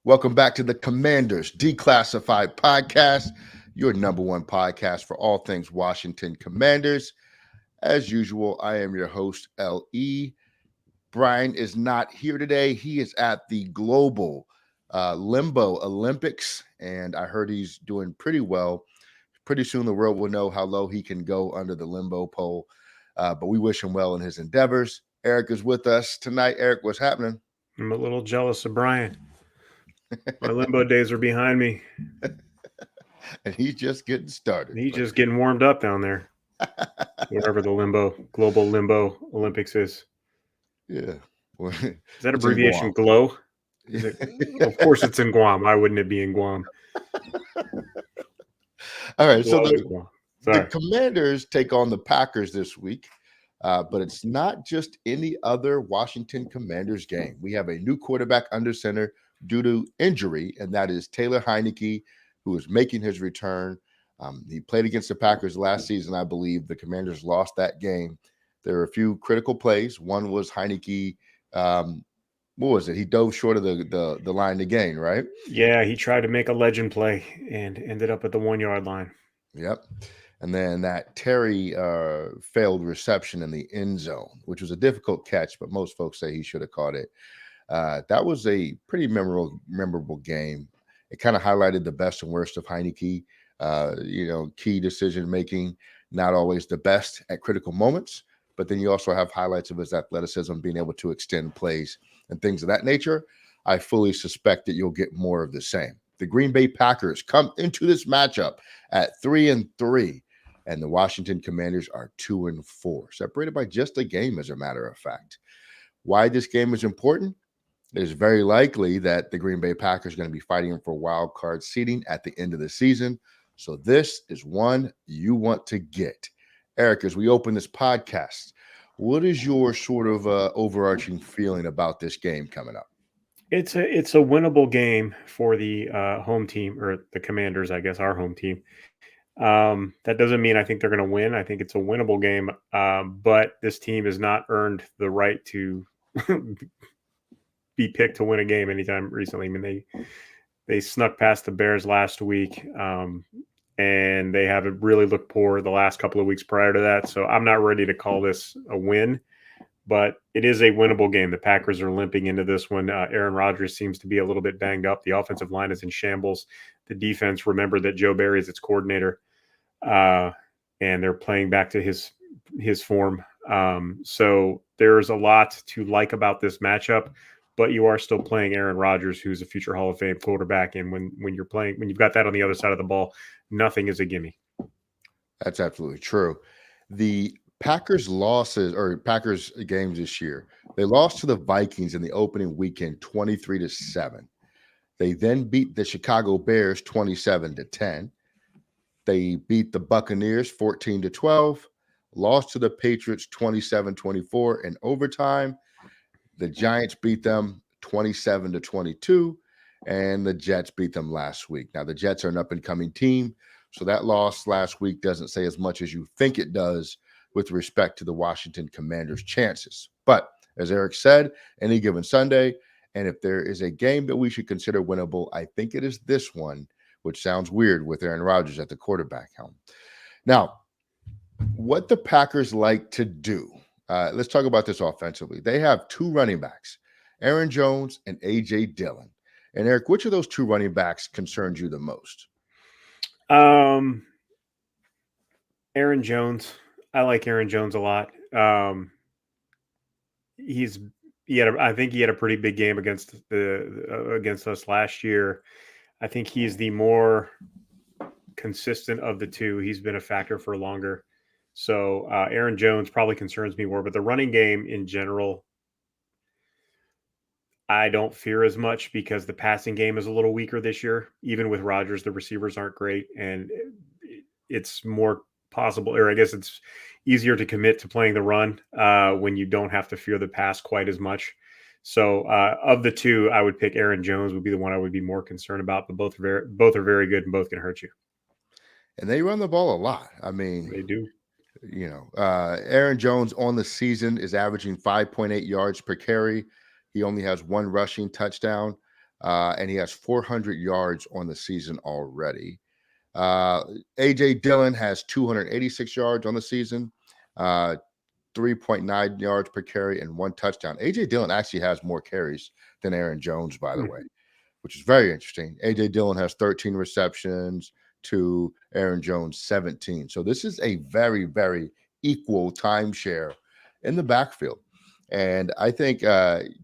Welcome back to the Commanders Declassified Podcast, your number one podcast for all things Washington Commanders. As usual, I am your host, L.E. Brian is not here today. He is at the Global Limbo Olympics, and I heard he's doing pretty well. Pretty soon the world will know how low he can go under the limbo pole, but we wish him well in his endeavors. Eric is with us tonight. Eric, what's happening? I'm a little jealous of Brian. My limbo days are behind me. And he's just getting started. He's just getting warmed up down there, wherever the Global Limbo Olympics is. Yeah. Is that abbreviation GLOW? Of course it's in Guam. Why wouldn't it be in Guam? All right. So the Commanders take on the Packers this week, but it's not just any other Washington Commanders game. We have a new quarterback under center due to injury, and that is Taylor Heinicke, who is making his return. He played against the Packers last season, I believe. The Commanders lost that game. There were a few critical plays. One was Heinicke. What was it? He dove short of the line to gain, right? Yeah, he tried to make a legend play and ended up at the 1 yard line. Yep. And then that Terry failed reception in the end zone, which was a difficult catch, but most folks say he should have caught it. That was a pretty memorable game. It kind of highlighted the best and worst of Heinicke. Key decision making, not always the best at critical moments, but then you also have highlights of his athleticism, being able to extend plays and things of that nature. I fully suspect that you'll get more of the same. The Green Bay Packers come into this matchup at 3-3, and the Washington Commanders are 2-4, separated by just a game, as a matter of fact. Why this game is important? It is very likely that the Green Bay Packers are going to be fighting for wild card seating at the end of the season. So this is one you want to get. Eric, as we open this podcast, what is your sort of overarching feeling about this game coming up? It's a winnable game for the home team, or the Commanders, I guess, our home team. That doesn't mean I think they're going to win. I think it's a winnable game, but this team has not earned the right to be picked to win a game anytime recently. I mean, they snuck past the Bears last week, and they haven't really looked poor the last couple of weeks prior to that. So I'm not ready to call this a win, but it is a winnable game. The Packers are limping into this one. Aaron Rodgers seems to be a little bit banged up. The offensive line is in shambles. The defense, remember that Joe Barry is its coordinator, and they're playing back to his form. So there's a lot to like about this matchup, but you are still playing Aaron Rodgers, who's a future Hall of Fame quarterback. And when you've got that on the other side of the ball, nothing is a gimme. That's absolutely true. The Packers games this year, they lost to the Vikings in the opening weekend 23-7. They then beat the Chicago Bears 27-10. They beat the Buccaneers 14-12, lost to the Patriots 27-24 in overtime. The Giants beat them 27-22, and the Jets beat them last week. Now, the Jets are an up-and-coming team, so that loss last week doesn't say as much as you think it does with respect to the Washington Commanders' chances. But as Eric said, any given Sunday, and if there is a game that we should consider winnable, I think it is this one, which sounds weird with Aaron Rodgers at the quarterback helm. Now, what the Packers like to do, let's talk about this offensively. They have two running backs, Aaron Jones and A.J. Dillon. And Eric, which of those two running backs concerns you the most? Aaron Jones. I like Aaron Jones a lot. I think he had a pretty big game against us last year. I think he's the more consistent of the two. He's been a factor for longer. So Aaron Jones probably concerns me more, but the running game in general, I don't fear as much because the passing game is a little weaker this year. Even with Rodgers, the receivers aren't great, and it's more possible, or I guess it's easier to commit to playing the run when you don't have to fear the pass quite as much. So of the two, I would pick Aaron Jones would be the one I would be more concerned about, but both are very good and both can hurt you. And they run the ball a lot. I mean, they do. Aaron Jones on the season is averaging 5.8 yards per carry. He only has one rushing touchdown. and he has 400 yards on the season already. Uh, AJ Dillon has 286 yards on the season, uh, 3.9 yards per carry, and 1 touchdown. AJ Dillon actually has more carries than Aaron Jones, by the way, which is very interesting. AJ Dillon has 13 receptions to Aaron Jones 17. So this is a very, very equal timeshare in the backfield. And I think,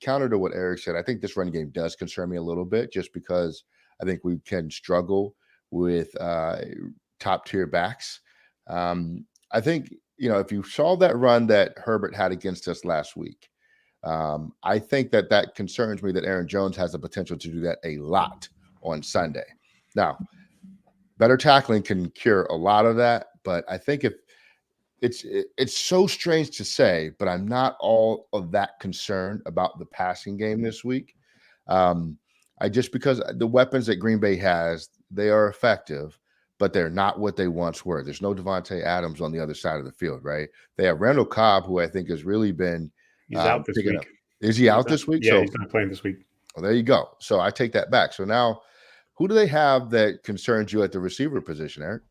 counter to what Eric said, I think this run game does concern me a little bit just because I think we can struggle with top tier backs. I think, if you saw that run that Herbert had against us last week, I think that concerns me that Aaron Jones has the potential to do that a lot on Sunday. Now, better tackling can cure a lot of that, but I think if it's so strange to say, but I'm not all of that concerned about the passing game this week. Um, I just because the weapons that Green Bay has, they are effective, but they're not what they once were. There's no Devontae Adams on the other side of the field, right? They have Randall Cobb, who I think has really been He's out this picking up. week. Is he He's out not, this week? yeah, So he's not playing this week. well, there you go. So I take that back. So now, who do they have that concerns you at the receiver position, Eric?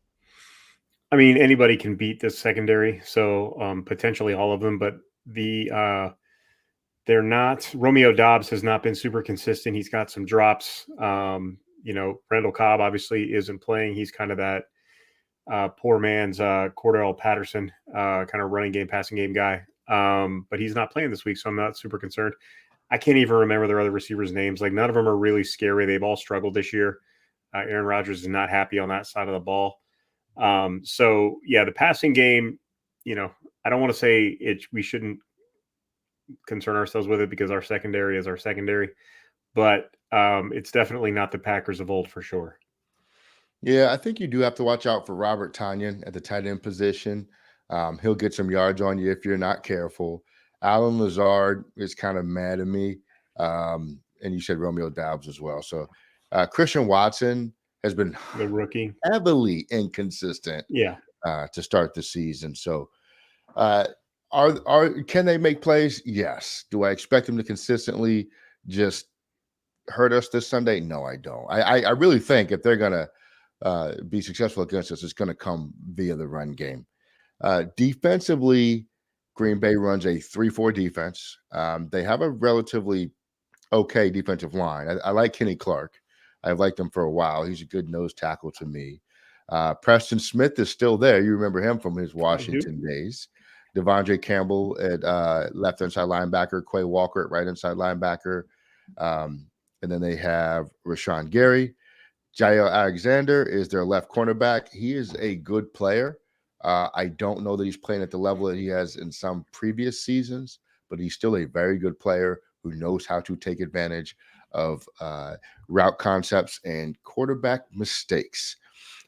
I mean, anybody can beat this secondary, so potentially all of them. But they're not. Romeo Dobbs has not been super consistent. He's got some drops. Randall Cobb obviously isn't playing. He's kind of that poor man's Cordell Patterson, kind of running game, passing game guy. But he's not playing this week, so I'm not super concerned. I can't even remember their other receivers' names. Like, none of them are really scary. They've all struggled this year. Aaron Rodgers is not happy on that side of the ball. So yeah, the passing game, I don't want to say we shouldn't concern ourselves with it because our secondary is our secondary, but it's definitely not the Packers of old for sure. Yeah, I think you do have to watch out for Robert Tonyan at the tight end position. He'll get some yards on you if you're not careful. Alan Lazard is kind of mad at me. And you said Romeo Dobbs as well. So Christian Watson has been The rookie. heavily inconsistent Yeah. to start the season. So can they make plays? Yes. Do I expect them to consistently just hurt us this Sunday? No, I don't. I really think if they're gonna be successful against us, it's going to come via the run game. Defensively, Green Bay runs a 3-4 defense. They have a relatively okay defensive line. I like Kenny Clark. I've liked him for a while. He's a good nose tackle to me. Preston Smith is still there. You remember him from his Washington days. Devondre Campbell at left inside linebacker, Quay Walker at right inside linebacker. And then they have Rashawn Gary. Jair Alexander is their left cornerback. He is a good player. I don't know that he's playing at the level that he has in some previous seasons, but he's still a very good player who knows how to take advantage of route concepts and quarterback mistakes.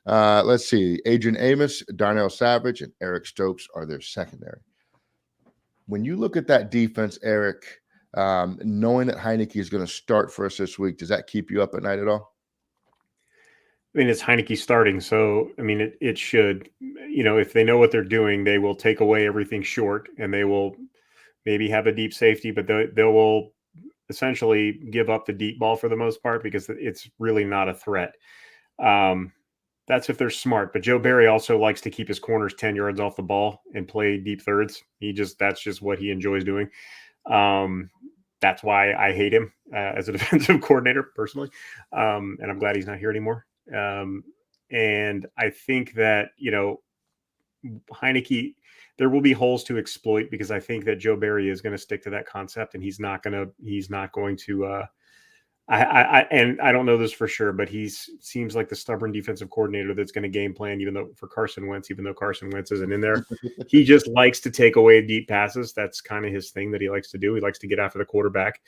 Let's see. Adrian Amos, Darnell Savage, and Eric Stokes are their secondary. When you look at that defense, Eric, knowing that Heinecke is going to start for us this week, does that keep you up at night at all? I mean, it's Heinicke starting, so I mean, it should. If they know what they're doing, they will take away everything short, and they will maybe have a deep safety, but they will essentially give up the deep ball for the most part because it's really not a threat. That's if they're smart. But Joe Barry also likes to keep his corners 10 yards off the ball and play deep thirds. That's just what he enjoys doing. That's why I hate him as a defensive coordinator personally. And I'm glad he's not here anymore. And I think that, Heinecke, there will be holes to exploit because I think that Joe Barry is going to stick to that concept and he's not going to, and I don't know this for sure, but he seems like the stubborn defensive coordinator that's going to game plan, even though Carson Wentz isn't in there. He just likes to take away deep passes. That's kind of his thing that he likes to do. He likes to get after the quarterback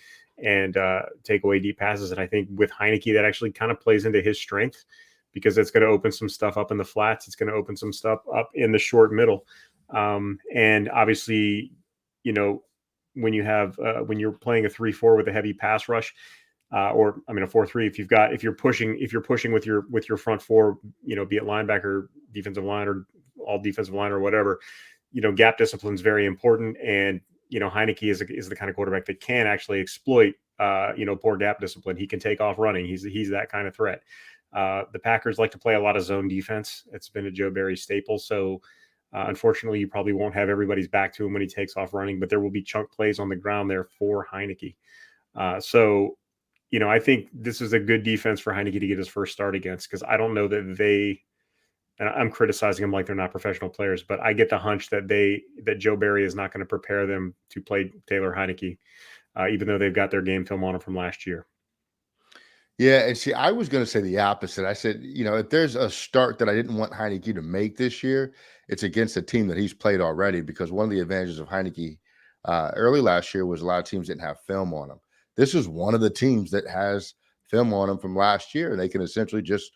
and take away deep passes. And I think with Heinecke, that actually kind of plays into his strength because it's going to open some stuff up in the flats. It's going to open some stuff up in the short middle. And obviously, when you have when you're playing a 3-4 with a heavy pass rush, or a 4-3, if you're pushing with your front four, be it linebacker, defensive line, or all defensive line or whatever, gap discipline is very important. And Heinecke is the kind of quarterback that can actually exploit poor gap discipline. He can take off running. He's that kind of threat. The Packers like to play a lot of zone defense. It's been a Joe Barry staple. So unfortunately, you probably won't have everybody's back to him when he takes off running, but there will be chunk plays on the ground there for Heinicke. I think this is a good defense for Heinicke to get his first start against, because I don't know that and I'm criticizing them like they're not professional players, but I get the hunch that Joe Barry is not going to prepare them to play Taylor Heinicke, even though they've got their game film on him from last year. Yeah, and see, I was going to say the opposite. I said, if there's a start that I didn't want Heineke to make this year, it's against a team that he's played already, because one of the advantages of Heineke early last year was a lot of teams didn't have film on him. This is one of the teams that has film on him from last year, and they can essentially just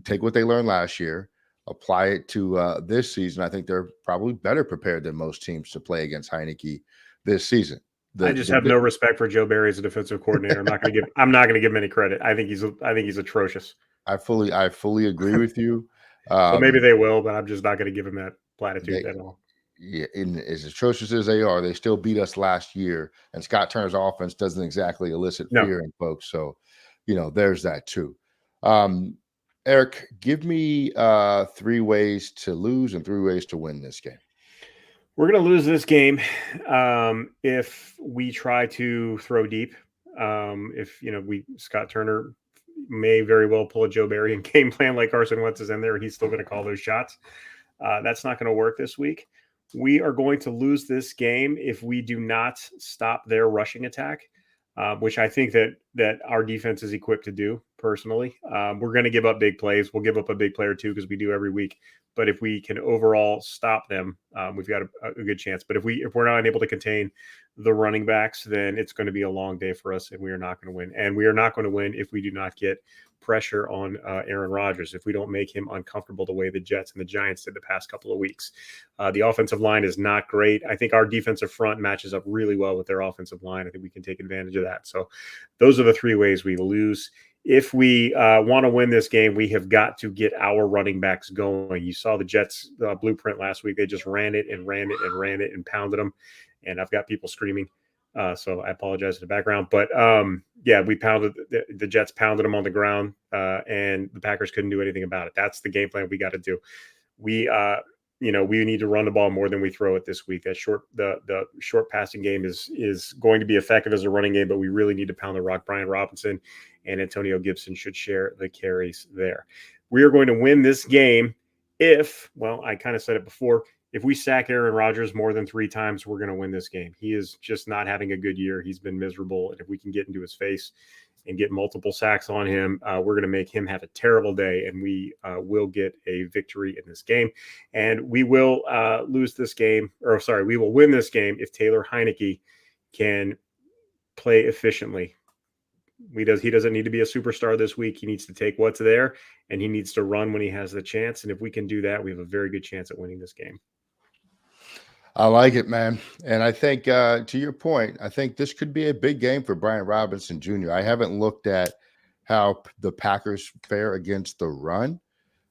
take what they learned last year, apply it to this season. I think they're probably better prepared than most teams to play against Heineke this season. I just have no respect for Joe Barry as a defensive coordinator. I'm not going to give him any credit. I think he's atrocious. I fully agree with you. So maybe they will, but I'm just not going to give him that platitude at all. Yeah, as atrocious as they are, they still beat us last year, and Scott Turner's offense doesn't exactly elicit fear in folks. So, there's that too. Eric, give me 3 ways to lose and 3 ways to win this game. We're going to lose this game if we try to throw deep. Scott Turner may very well pull a Joe Barry and game plan like Carson Wentz is in there. He's still going to call those shots. That's not going to work this week. We are going to lose this game if we do not stop their rushing attack, which I think that our defense is equipped to do. Personally, we're going to give up big plays. We'll give up a big play or two because we do every week. But if we can overall stop them, we've got a good chance. But if we're not able to contain the running backs, then it's going to be a long day for us, and we are not going to win. And we are not going to win if we do not get pressure on Aaron Rodgers, if we don't make him uncomfortable the way the Jets and the Giants did the past couple of weeks. The offensive line is not great. I think our defensive front matches up really well with their offensive line. I think we can take advantage of that. So those are the 3 ways we lose. If we want to win this game, we have got to get our running backs going. You saw the Jets blueprint last week. They just ran it and pounded them. And I've got people screaming. So I apologize in the background. But, we pounded – the Jets pounded them on the ground, and the Packers couldn't do anything about it. That's the game plan we got to do. We need to run the ball more than we throw it this week. The short passing game is going to be effective as a running game, but we really need to pound the rock. Brian Robinson and Antonio Gibson should share the carries there. We are going to win this game I kind of said it before, if we sack Aaron Rodgers more than 3 times, we're going to win this game. He is just not having a good year. He's been miserable. And if we can get into his face and get multiple sacks on him, we're going to make him have a terrible day, and we will get a victory in this game. And we will we will win this game if Taylor Heinicke can play efficiently. He doesn't need to be a superstar this week. He needs to take what's there, and he needs to run when he has the chance. And if we can do that, we have a very good chance at winning this game. I like it, man. And I think, to your point, I think this could be a big game for Brian Robinson Jr. I haven't looked at how the Packers fare against the run.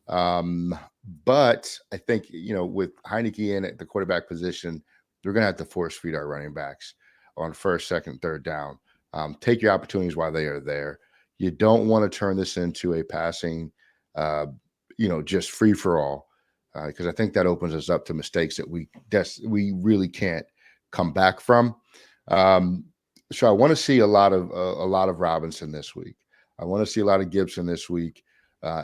But I think, with Heineke in at the quarterback position, they're going to have to force feed our running backs on first, second, third down. Take your opportunities while they are there. You don't want to turn this into a passing, just free for all, because I think that opens us up to mistakes that we really can't come back from. So I want to see a lot of Robinson this week. I want to see a lot of Gibson this week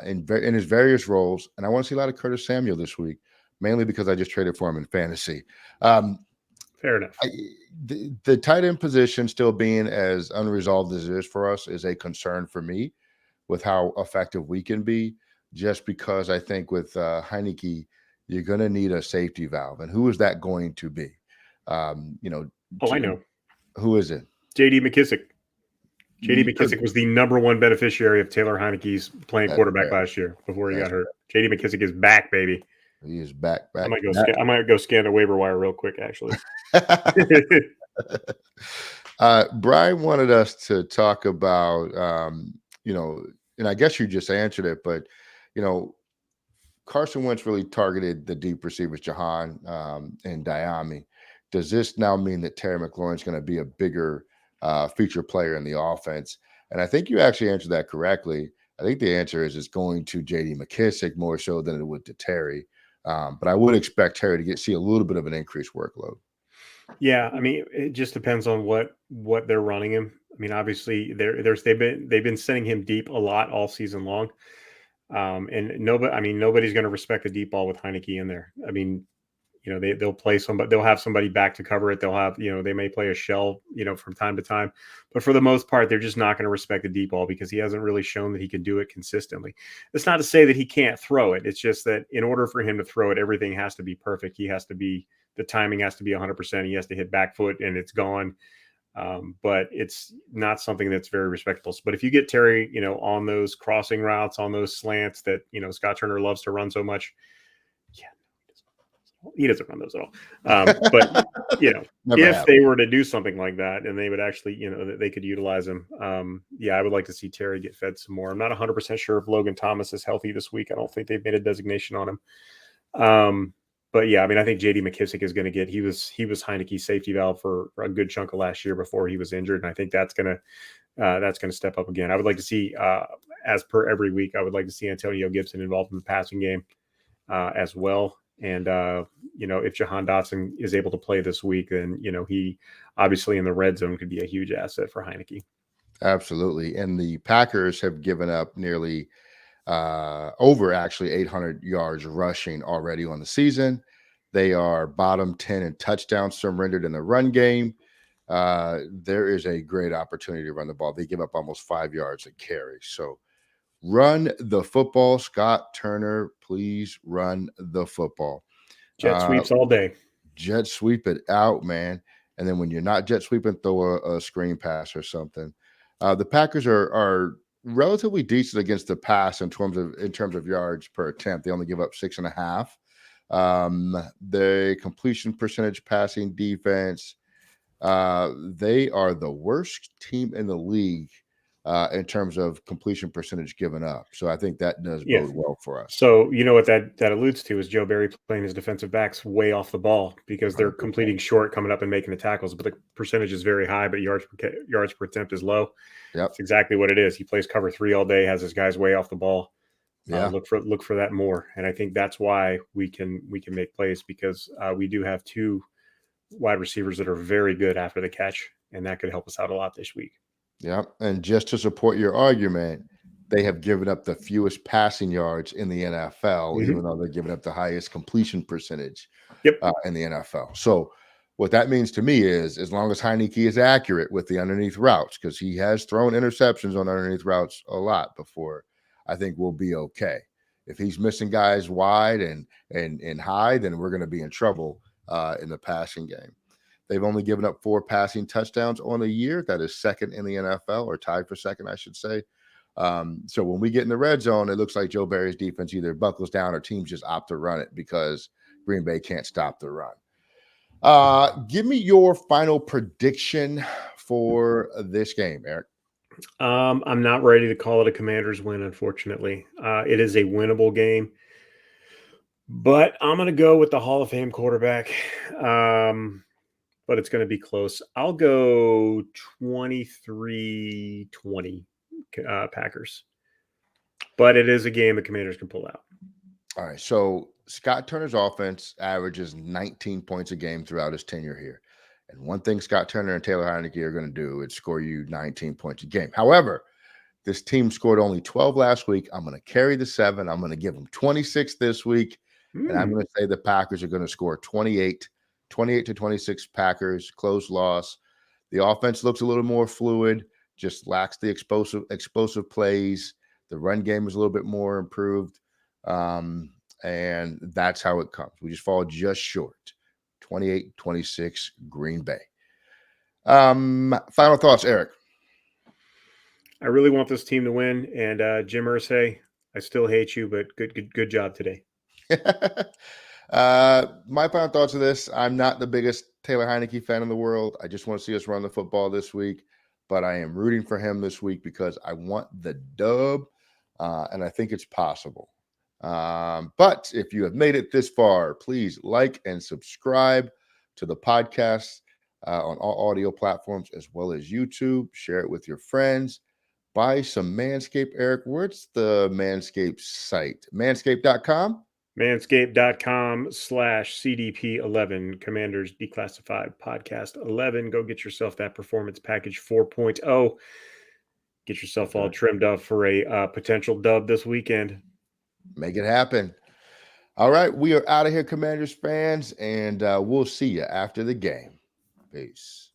in his various roles, and I want to see a lot of Curtis Samuel this week, mainly because I just traded for him in fantasy. Fair enough. The tight end position still being as unresolved as it is for us is a concern for me with how effective we can be, just because I think with Heineke, you're going to need a safety valve. And who is that going to be? I know. Who is it? J.D. McKissick. J.D. McKissick was the number 1 beneficiary of Taylor Heinicke's playing quarterback last year before he got hurt. J.D. McKissick is back, baby. He is back. I might go scan the waiver wire real quick, actually. Brian wanted us to talk about, and I guess you just answered it, but, Carson Wentz really targeted the deep receivers, Jahan and Diami. Does this now mean that Terry McLaurin's going to be a bigger feature player in the offense. And I think you actually answered that correctly. I think the answer is it's going to J.D. McKissick more so than it would to Terry. But I would expect Terry to see a little bit of an increased workload. Yeah, I mean, it just depends on what they're running him. I mean, obviously, they've been sending him deep a lot all season long, and nobody's going to respect the deep ball with Heineke in there. I mean, they'll play somebody, they'll have somebody back to cover it. They'll have, they may play a shell, from time to time, but for the most part, they're just not going to respect the deep ball because he hasn't really shown that he can do it consistently. It's not to say that he can't throw it. It's just that in order for him to throw it, everything has to be perfect. The timing has to be 100%. He has to hit back foot and it's gone. But it's not something that's very respectable. But if you get Terry, on those crossing routes, on those slants that, Scott Turner loves to run so much, yeah, he doesn't run those at all. But if happened. they were to do something like that and they would actually, that they could utilize him. I would like to see Terry get fed some more. I'm not 100% sure if Logan Thomas is healthy this week. I don't think they've made a designation on him. But yeah, I mean, I think J.D. McKissick is going to he was Heinicke's safety valve for a good chunk of last year before he was injured. And I think that's going to step up again. I would like to see, as per every week, I would like to see Antonio Gibson involved in the passing game as well. And, if Jahan Dotson is able to play this week, then, he obviously in the red zone could be a huge asset for Heinicke. Absolutely. And the Packers have given up nearly over actually 800 yards rushing already on the season. They are bottom 10 in touchdowns surrendered in the run game. There is a great opportunity to run the ball. They give up almost 5 yards a carry. So run the football. Scott Turner, please run the football. Jet sweeps all day. Jet sweep it out, man. And then when you're not jet sweeping, throw a screen pass or something. The Packers are relatively decent against the pass in terms of yards per attempt. They only give up 6.5. The completion percentage, passing defense, they are the worst team in the league in terms of completion percentage given up. So I think that does bode well for us. So what that alludes to is Joe Barry playing his defensive backs way off the ball because they're completing short, coming up and making the tackles, but the percentage is very high, but yards per attempt is low. Yep. That's exactly what it is. He plays cover 3 all day, has his guys way off the ball. Yeah. Look for that more. And I think that's why we can make plays because we do have 2 wide receivers that are very good after the catch, and that could help us out a lot this week. Yeah. And just to support your argument, they have given up the fewest passing yards in the NFL, even though they're giving up the highest completion percentage in the NFL. So what that means to me is as long as Heineke is accurate with the underneath routes, because he has thrown interceptions on underneath routes a lot before, I think we'll be okay. If he's missing guys wide and high, then we're going to be in trouble in the passing game. They've only given up 4 passing touchdowns on a year. That is second in the NFL, or tied for second, I should say. So when we get in the red zone, it looks like Joe Barry's defense either buckles down or teams just opt to run it because Green Bay can't stop the run. Give me your final prediction for this game, Eric. I'm not ready to call it a Commanders win, unfortunately. It is a winnable game, but I'm going to go with the Hall of Fame quarterback. But it's going to be close. I'll go 23-20 Packers. But it is a game the Commanders can pull out. All right. So Scott Turner's offense averages 19 points a game throughout his tenure here. And one thing Scott Turner and Taylor Heinecke are going to do is score you 19 points a game. However, this team scored only 12 last week. I'm going to carry the 7. I'm going to give them 26 this week. And I'm going to say the Packers are going to score 28 to 26 Packers, close loss. The offense looks a little more fluid, just lacks the explosive plays. The run game is a little bit more improved. And that's how it comes. We just fall just short. 28-26 Green Bay. Final thoughts, Eric. I really want this team to win. And Jim Irsay, I still hate you, but good job today. My final thoughts of this: I'm not the biggest Taylor Heinecke fan in the world. I just want to see us run the football this week, but I am rooting for him this week because I want the dub, and I think it's possible. But if you have made it this far, please like and subscribe to the podcast. on all audio platforms as well as YouTube. Share it with your friends. Buy some Manscaped, Eric. Where's the Manscaped site? Manscaped.com? Manscaped.com/CDP11, Commanders Declassified Podcast 11. Go get yourself that Performance Package 4.0. Get yourself all trimmed up for a potential dub this weekend. Make it happen. All right. We are out of here, Commanders fans, and we'll see you after the game. Peace.